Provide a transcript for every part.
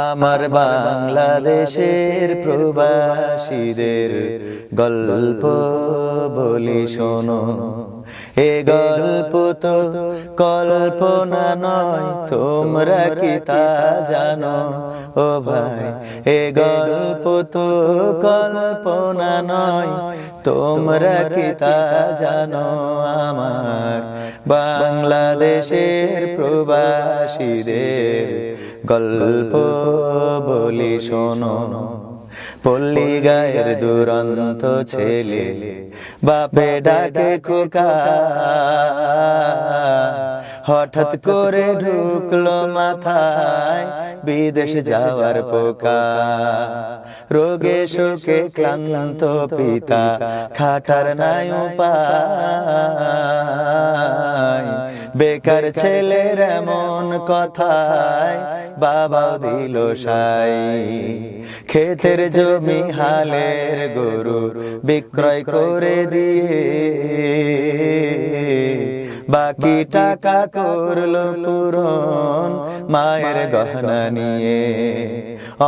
আমার বাংলাদেশের প্রবাসীদের গল্প বলি শোনো। এ গল্প তো কল্পনা নয়, তোমরা কি তা জানো? ও ভাই, এ গল্প তো কল্পনা নয়, তোমরা কি তা জানো? আমার বাংলাদেশের প্রবাসীদের গল্প বলি শোনো। পল্লী গায়ের দুরন্ত ছেলে বাপে ডাকে খোকা, হঠাৎ করে ঢুকলো মাথায় বিদেশ যাওয়ার পোকা। রোগে শোকে ক্লান্ত পিতা খাটার নাই উপায়, বেকার ছেলের এমন কথায় বাবাও দিল সাই। ক্ষেতের জমি হালের গরু বিক্রয় করে দিয়ে বাকি টাকা করলো পূরণ মায়ের গহনা নিয়ে।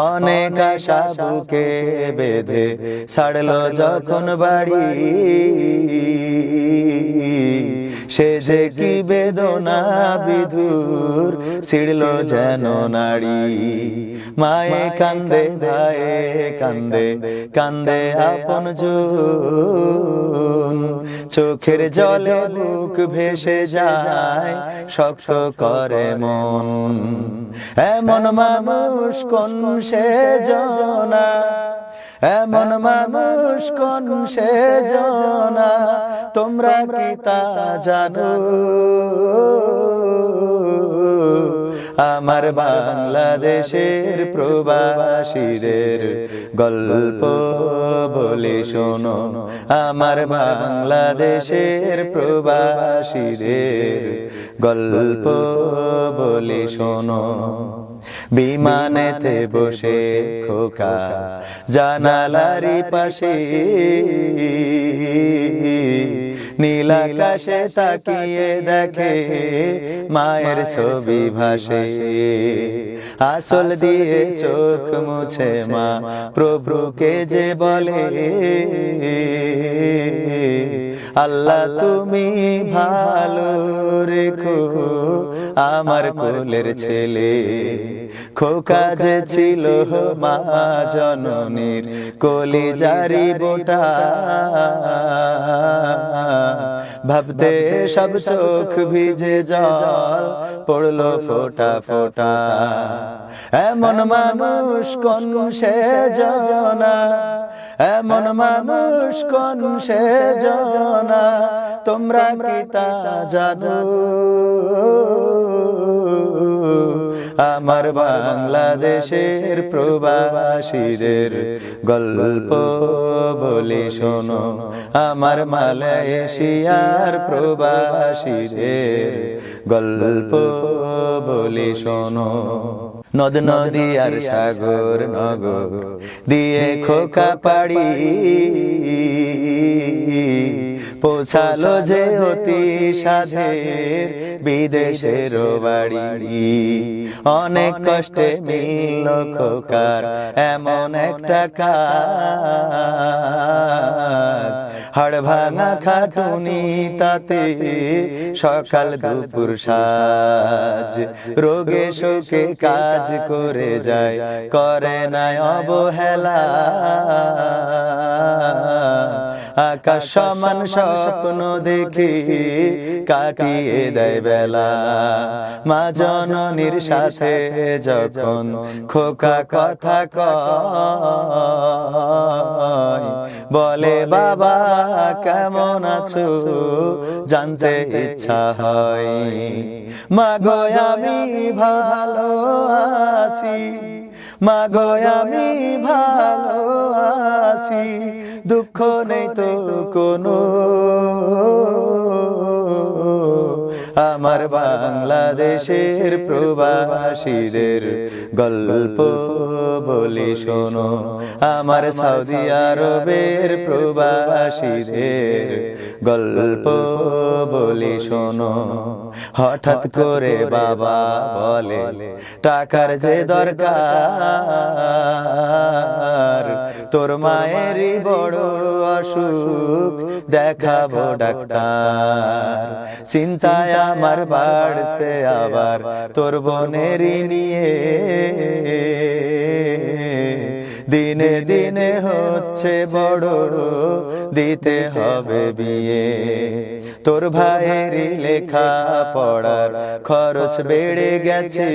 অনেক আশা বুকে বেঁধে ছাড়লো যখন বাড়ি, সে যে কি বেদনা বিধুর ছিড়লো যেন নাড়ি। মায়ে কান্দে, ভাইয়ে কান্দে, কান্দে আপন জন, চোখের জলে বুক ভেসে যায়, শক্ত করে মন। এমন মানুষ কোন সে জনা, এমন মানুষ কোন সে জনা, তোমরা কি তা জানো? আমার বাংলাদেশের প্রবাসীদের গল্প বলি শোনো। আমার বাংলাদেশের প্রবাসীদের গল্প বলি শোনো। বিমানেতে বসে খোকা জানালারি পাশে, নীল আকাশে তাকিয়ে দেখে মায়ের ছবি ভাসে। আসল দিয়ে চোখ মুছে মা প্রভুকে যে বলে, আল্লাহ তুমি ভালো রেখো আমার কোলের ছেলে। খোকা যে ছিল মা জননীর কলিজারি বোটা, ভাবতে সব চোখ ভিজে জল পড়লো ফোঁটা ফোঁটা। এমন মানুষ কোন সে জনা, এমন মানুষ কোন সে জনা, তোমরা কি তা জানো? আমার বাংলাদেশের প্রবাসীদের গল্প বলি শোনো। আমার মালয়েশিয়ার প্রবাসীদের গল্প বলি শোনো। নদ নদী আর সাগর নগর দিয়ে খোকা পাড়ি, পৌঁছালো যে অতি সাধের বিদেশের বাড়ি। অনেক কষ্টে মিলল খোকার এমন একটা কাজ, হাড় ভাঙা খাটুনি তাতে সকাল দুপুর সাজ। রোগে শোকে কাজ করে যায়, করে নাই অবহেলা, আকাশ সমান স্বপ্ন দেখি কাটিয়ে দেয় বেলা। মা জননীর সাথে যখন খোকা কথা কয়, বলে বাবা কেমন আছো জানতে ইচ্ছা হয়। মাগো আমি ভালো আছি, মাগো আমি ভালো আছি, দুঃখ নেই তো কোনো। আমার বাংলাদেশের প্রবাসীদের গল্প বলি শোনো, আমার সৌদি আরবের প্রবাসীদের গল্প বলি শোনো। হঠাৎ করে বাবা বলে টাকার যে দরকার, তোর মায়েরই বড় অসুখ, দেখাবো ডাক্তার। চিন্তায় আমার বাড়ছে আবার তোর বোনেরই নিয়ে, দিনে দিনে হচ্ছে বড়, দিতে হবে বিয়ে। তোর ভাইয়েরই লেখা পড়ার খরচ বেড়ে গেছে,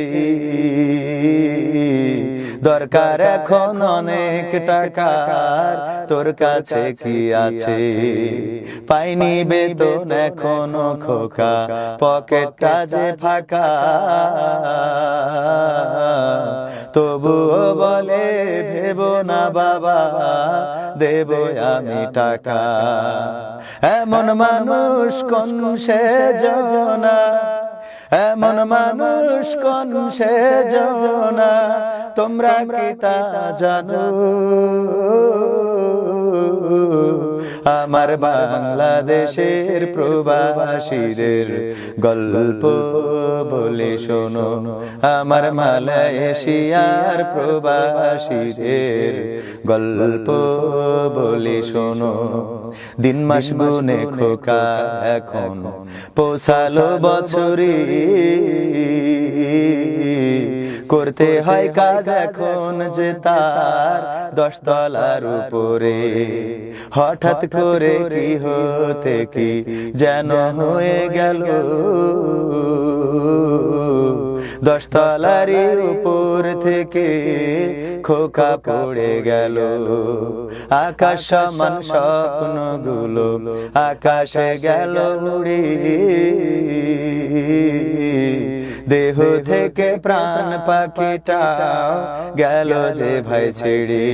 দরকার এখন অনেক টাকার, তোর কাছে কি আছে? পাইনি বেতন এখনো খোকা, পকেটটা যে ফাঁকা, তবুও বলে ভেবো না বাবা, দেব আমি টাকা। এমন মানুষ কোন সেজনা, এমন মানুষ কোন সেজনা, তোমরা কি তা জানো? আমার বাংলাদেশের প্রবাসীদের গল্প বলে শোনো, আমার মালয়েশিয়ার প্রবাসীদের গল্প বলে শোনো। দিন মাস গুনে খোকা এখন পৌঁছালো বছরে, করতে হয় কাজ এখন যে তার 10 তলার উপরে। হঠাৎ করে কি হতে কি যেন হয়ে গেল, 10 তলারই উপর থেকে খোকা পড়ে গেল। আকাশ সমান স্বপ্নগুলো আকাশে গেল উড়ে, দেহ থেকে প্রাণ পাখিটা গেল যে ভাই ছেড়ে।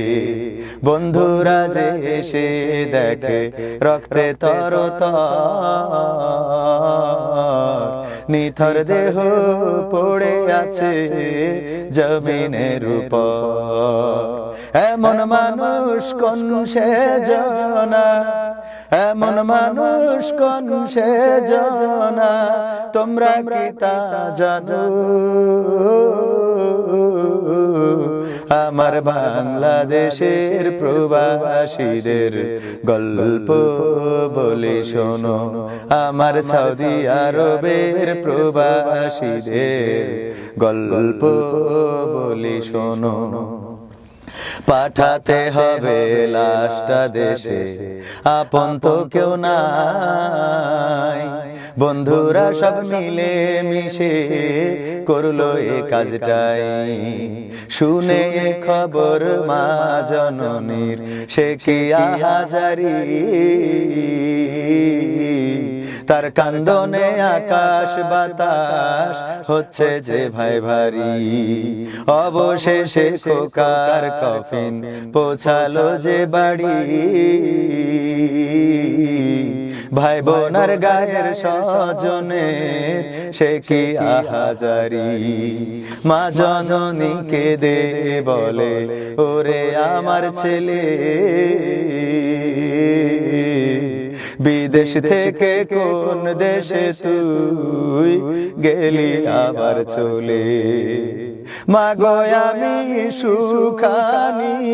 বন্ধুরা যে এসে দেখে রক্তে তরতর, নিথর দেহ পড়ে আছে জমিনের উপর। এমন মানুষ কোন সেজনা, এমন মানুষ কোন সেজনা, তোমরা কি তা জানো? আমার বাংলাদেশের প্রবাসীদের গল্প বলে শোনো, আমার সৌদি আরবের প্রবাসীদের গল্প বলে শোনো। পাঠাতে হবে লাশটা দেশে, আপন তো কেউ নাই, বন্ধুরা সব মিলে মিশে করলো এ কাজটাই। শুনে খবর মা জননীর সে কি আহাজারি, তার কান্দনে আকাশ বাতাস হচ্ছে যে ভাই ভারী। অবশেষে খোকার কফিন পৌঁছালো যে বাড়ি, ভাই বোনার গায়ের স্বজনের সে কি আহাজারি। মা জননী কেঁদে বলে ওরে আমার ছেলে, বিদেশ থেকে কোন দেশে তুই গেলি আবার চলে। মাগো আমি সুখানিতে,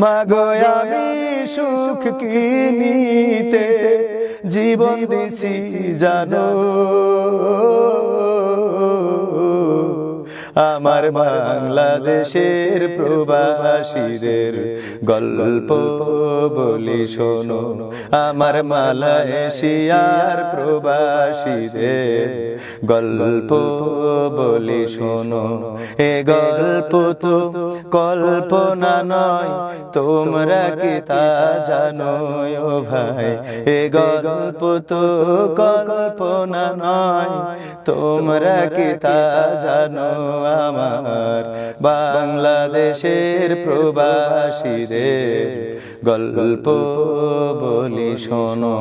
মাগো আমি সুখ কিনিতে জীবন দিছি জানো। আমার বাংলাদেশের প্রবাসীদের গল্প বলি শোনো, আমার মালয়েশিয়ার প্রবাসীদের গল্প বলি শোনো। এ গল্প তো কল্পনা নয়, তোমরা কি তা জানো ও ভাই? এ গল্প তো কল্পনা নয়, তোমরা কি তা জানো? আমার বাংলাদেশের প্রবাসীদের গল্প বলি শোনো।